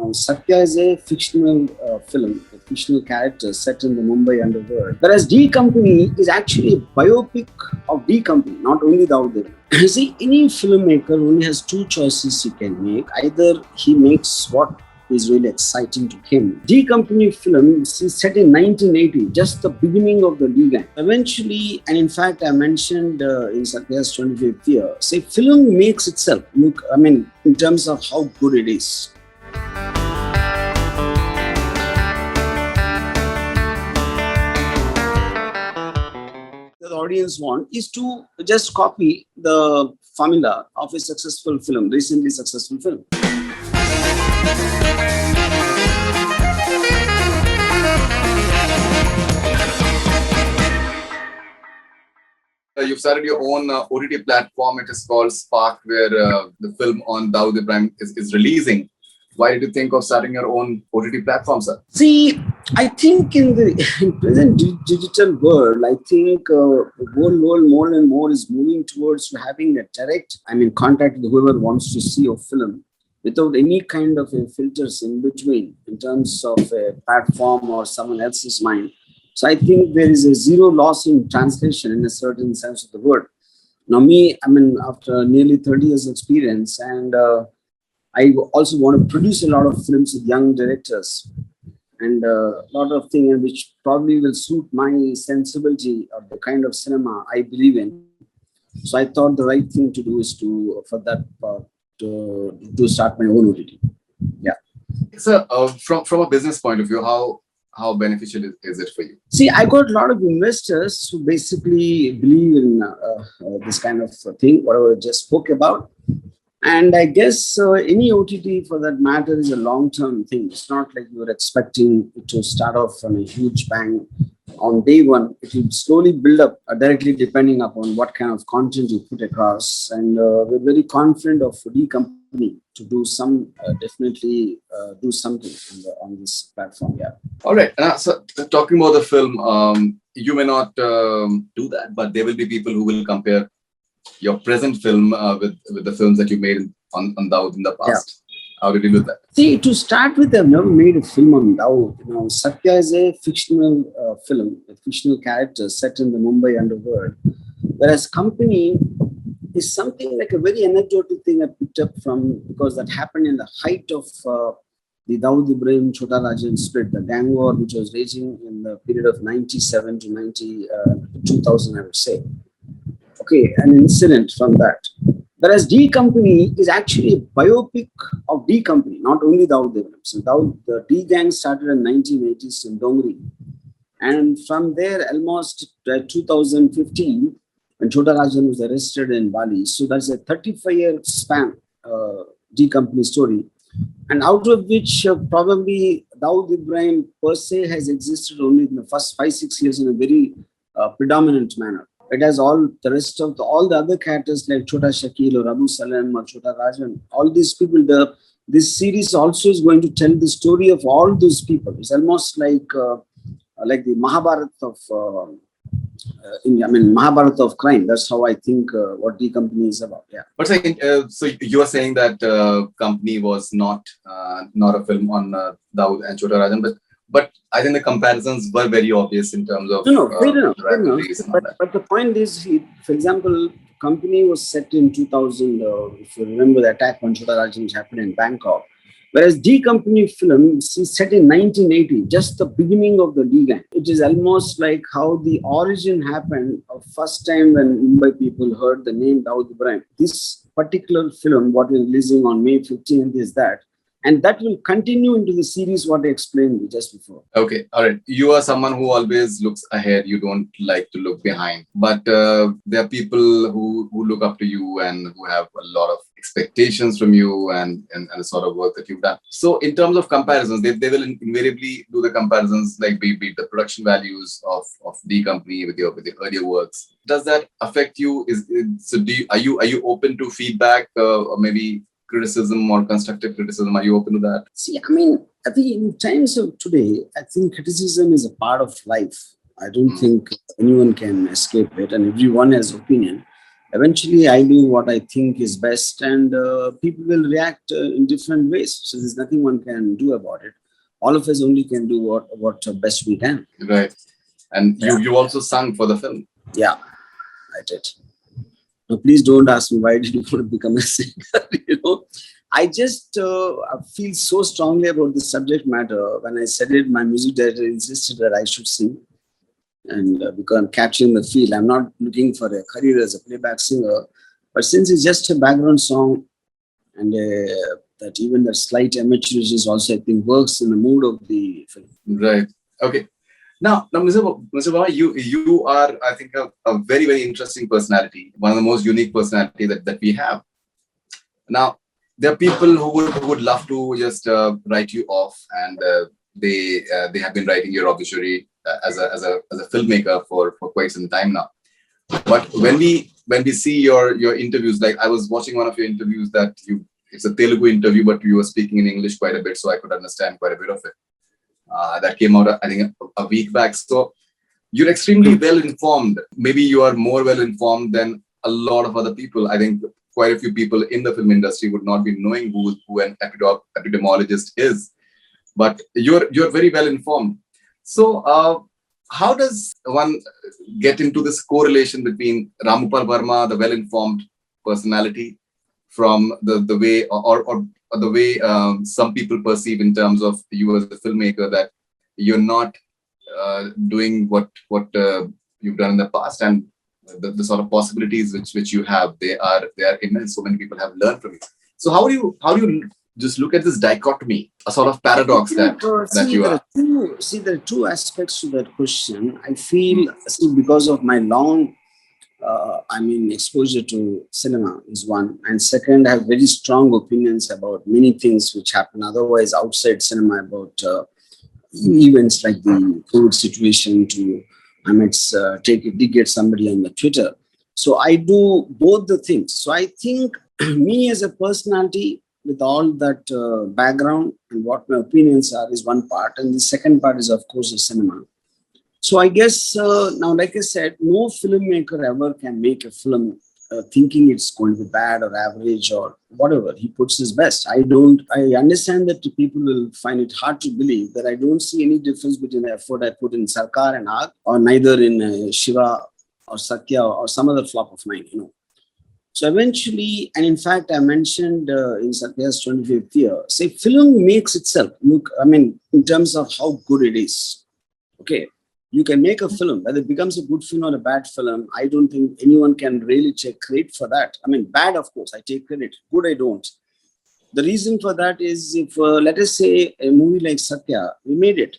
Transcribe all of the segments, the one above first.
Now, Satya is a fictional film, a fictional character set in the Mumbai underworld. Whereas D Company is actually a biopic of D Company, not only Dawood Ibrahim. You see, any filmmaker only has two choices he can make. Either he makes what is really exciting to him. D Company film is set in 1980, just the beginning of the D gang. Eventually, and in fact, I mentioned in Satya's 25th year, say film makes itself look, in terms of how good it is. The audience want is to just copy the formula of a successful film, recently successful film. You've started your own OTT platform. It is called Spark, where the film on Dawood Ibrahim is releasing. Why did you think of starting your own OTT platform, sir? See, I think in the present digital world, I think the whole world more and more is moving towards having a direct, contact with whoever wants to see a film without any kind of filters in between in terms of a platform or someone else's mind. So I think there is a zero loss in translation in a certain sense of the word. Now after nearly 30 years experience, and I also want to produce a lot of films with young directors and a lot of things which probably will suit my sensibility of the kind of cinema I believe in. So I thought the right thing to do is to start my own OTT. Yeah. So from a business point of view, how beneficial is it for you? See, I got a lot of investors who basically believe in this kind of thing, whatever I just spoke about. And I guess any OTT for that matter is a long-term thing. It's not like you're expecting it to start off on a huge bang on day one. It will slowly build up directly depending upon what kind of content you put across. And we're very confident of D Company to do definitely do something on this platform. Yeah. All right. So talking about the film, you may not do that, but there will be people who will compare your present film with the films that you made on Dawood in the past. Yeah. How did you do that? See, to start with, I've never made a film on Dawood. Satya is a fictional film, a fictional character set in the Mumbai underworld, whereas Company is something like a very anecdotal thing I picked up from, because that happened in the height of the Dawood Ibrahim Chota Rajan split, the gang war which was raging in the period of 97 to 2000, I would say. Okay, an incident from that. Whereas D Company is actually a biopic of D Company, not only Dawood Ibrahim. So the D gang started in 1980s in Dongri. And from there, almost 2015, when Chota Rajan was arrested in Bali. So that's a 35-year span, D Company story. And out of which probably Dawood Ibrahim per se has existed only in the first 5-6 years in a very predominant manner. It has all the rest of all the other characters like Chota Shakil or Abu Salam or Chota Rajan. All these people, this series also is going to tell the story of all those people. It's almost like the Mahabharat of Mahabharat of crime. That's how I think what D Company is about. Yeah. But so you are saying that Company was not a film on Dawood and Chota Rajan, but I think the comparisons were very obvious in terms of fair enough. But the point is, for example, Company was set in 2000. If you remember the attack on Chota Rajan which happened in Bangkok, whereas D Company film is set in 1980, just the beginning of the D gang. It is almost like how the origin happened of first time when Mumbai people heard the name Dawood Ibrahim. This particular film, what we're releasing on May 15th, is that. And that will continue into the series, what I explained just before. Okay, all right. You are someone who always looks ahead. You don't like to look behind. But there are people who look up to you and who have a lot of expectations from you and the sort of work that you've done. So in terms of comparisons, they will invariably do the comparisons, like be the production values of D Company with your earlier works. Does that affect you? Are you open to feedback or maybe criticism or constructive criticism? Are you open to that? See, I think in times of today, I think criticism is a part of life. I don't think anyone can escape it, and everyone has opinion. Eventually, I do what I think is best, and people will react in different ways. So there's nothing one can do about it. All of us only can do what best we can. Right. And Yeah, you also sung for the film. yeah, I did. Now, please don't ask me why did you want to become a singer. I just feel so strongly about the subject matter. When I said it, my music director insisted that I should sing, and because I'm capturing the feel, I'm not looking for a career as a playback singer. But since it's just a background song, and that even the slight amateurism also, I think, works in the mood of the film. Right. Okay. Now, Mr. Varma, you are, I think, a very, very interesting personality, one of the most unique personality that we have. Now, there are people who would love to just write you off, and they have been writing your obituary as a filmmaker for quite some time now. But when we see your interviews, like I was watching one of your interviews that it's a Telugu interview, but you were speaking in English quite a bit, so I could understand quite a bit of it. That came out, I think, a week back. So you're extremely well informed. Maybe you are more well informed than a lot of other people. I think quite a few people in the film industry would not be knowing who an epidemiologist is. But you're very well informed. So how does one get into this correlation between Ramupal Varma, the well informed personality, from the way or the way some people perceive in terms of you as a filmmaker, that you're not doing what you've done in the past, and the sort of possibilities which you have, they are immense. So many people have learned from you. So how do you just look at this dichotomy, a sort of paradox that you are? There are two aspects to that question. I feel, because of my long exposure to cinema is one, and second, I have very strong opinions about many things which happen otherwise outside cinema, about events like the COVID situation. I might dig somebody on the Twitter. So I do both the things. So I think me as a personality, with all that background and what my opinions are, is one part, and the second part is, of course, the cinema. So I guess now, like I said, no filmmaker ever can make a film thinking it's going to be bad or average or whatever. He puts his best. I understand that people will find it hard to believe that I don't see any difference between the effort I put in Sarkar and Aag, or neither in Shiva or Satya or some other flop of mine. So eventually, and in fact, I mentioned in Satya's 25th year, say film makes itself look, in terms of how good it is. Okay. You can make a film, whether it becomes a good film or a bad film. I don't think anyone can really take credit for that. Bad, of course, I take credit. Good, I don't. The reason for that is, if, let us say, a movie like Satya, we made it.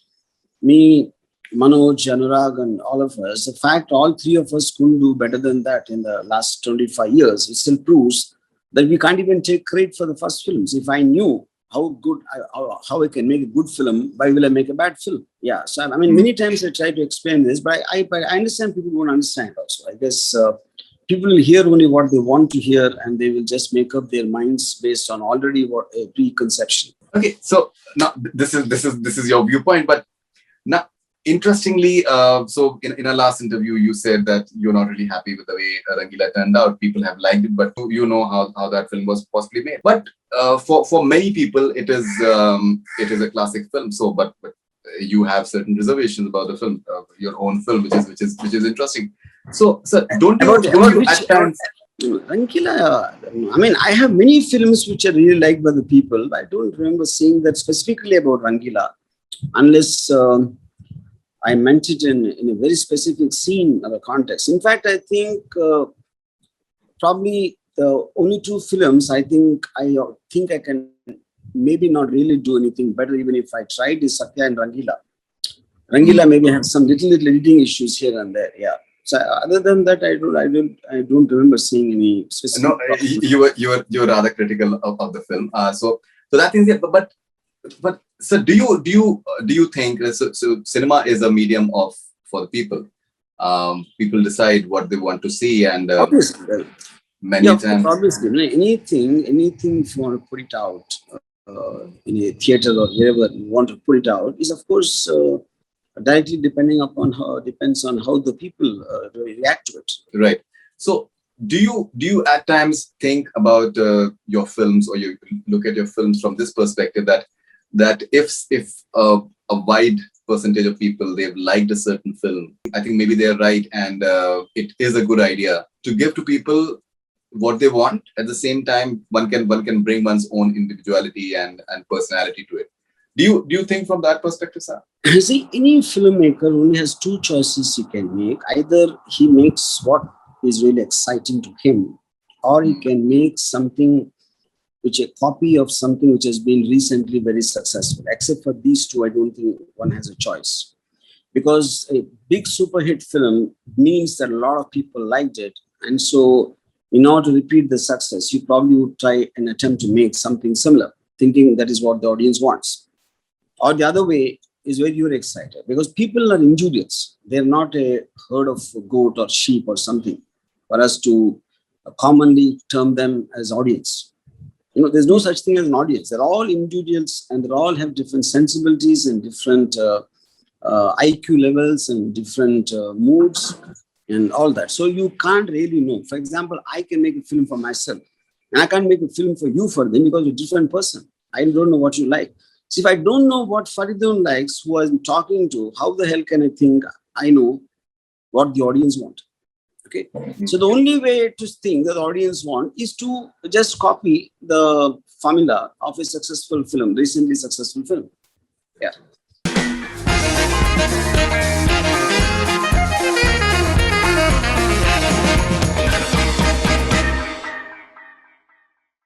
Me, Manoj, Anurag, and all of us. The fact all three of us couldn't do better than that in the last 25 years, it still proves that we can't even take credit for the first films. If I knew how I can make a good film, why will I make a bad film? Yeah. So many times I try to explain this, but I understand people won't understand also. I guess people will hear only what they want to hear, and they will just make up their minds based on already what a preconception. Okay, so now this is your viewpoint, but now, interestingly, so in our last interview, you said that you're not really happy with the way Rangeela turned out. People have liked it, but you know how that film was possibly made. But for many people, it is a classic film. So, but you have certain reservations about the film, your own film, which is interesting. So don't you at times? Rangeela, I have many films which are really liked by the people. I don't remember saying that specifically about Rangeela, unless I meant it in a very specific scene or a context. In fact, I think probably the only two films I think I can maybe not really do anything better, even if I tried, is Satya and Rangeela. Rangeela maybe had some little editing issues here and there. Yeah. So other than that, I don't remember seeing any specific. No, you were rather critical of the film. So that thing, yeah, but so do you think so cinema is a medium for the people? People decide what they want to see, and Obviously, many times, obviously, anything if you want to put it out in a theater or wherever you want to put it out, is of course directly depends on how the people react to it. right? So Do you at times think about your films, or you look at your films from this perspective, that if a wide percentage of people, they've liked a certain film, I think maybe they're right, and it is a good idea to give to people what they want. At the same time, one can bring one's own individuality and personality to it. Do you think from that perspective, sir? You see, any filmmaker only has two choices he can make. Either he makes what is really exciting to him, or he can make something which a copy of something which has been recently very successful. Except for these two, I don't think one has a choice. Because a big super hit film means that a lot of people liked it. And so, in order to repeat the success, you probably would try and attempt to make something similar, thinking that is what the audience wants. Or the other way is where you're excited, because people are individuals. They're not a herd of goat or sheep or something for us to commonly term them as audience. There's no such thing as an audience. They're all individuals, and they all have different sensibilities and different IQ levels and different moods and all that. So you can't really know. For example, I can make a film for myself, and I can't make a film for you for them, because you're a different person. I don't know what you like. So if I don't know what Faridoon likes, who I'm talking to, how the hell can I think I know what the audience want? Okay. So the only way to think that the audience want is to just copy the formula of a successful film, recently successful film. Yeah.